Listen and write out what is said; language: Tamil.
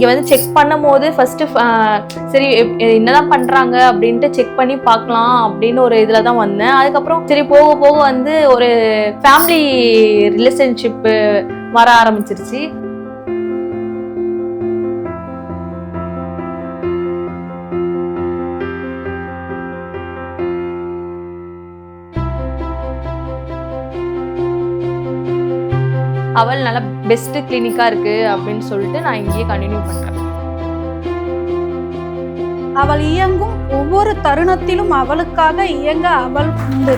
இங்கே வந்து செக் பண்ணும் போது ஃபர்ஸ்ட் சரி என்னதான் பண்றாங்க அப்படின்ட்டு செக் பண்ணி பார்க்கலாம் அப்படின்னு ஒரு இதில் தான் வந்தேன். அதுக்கப்புறம் சரி போக போக வந்து ஒரு ஃபேமிலி ரிலேஷன்ஷிப்பு வர ஆரம்பிச்சிருச்சு. அவள் நல்ல பெஸ்ட் கிளினிக்கா இருக்கு அப்படின்னு சொல்லிட்டு நான் இங்கேயே கண்டினியூ பண்றேன். அவள் இயங்கும் ஒவ்வொரு தருணத்திலும் அவளுக்காக இயங்க அவள் உண்டு.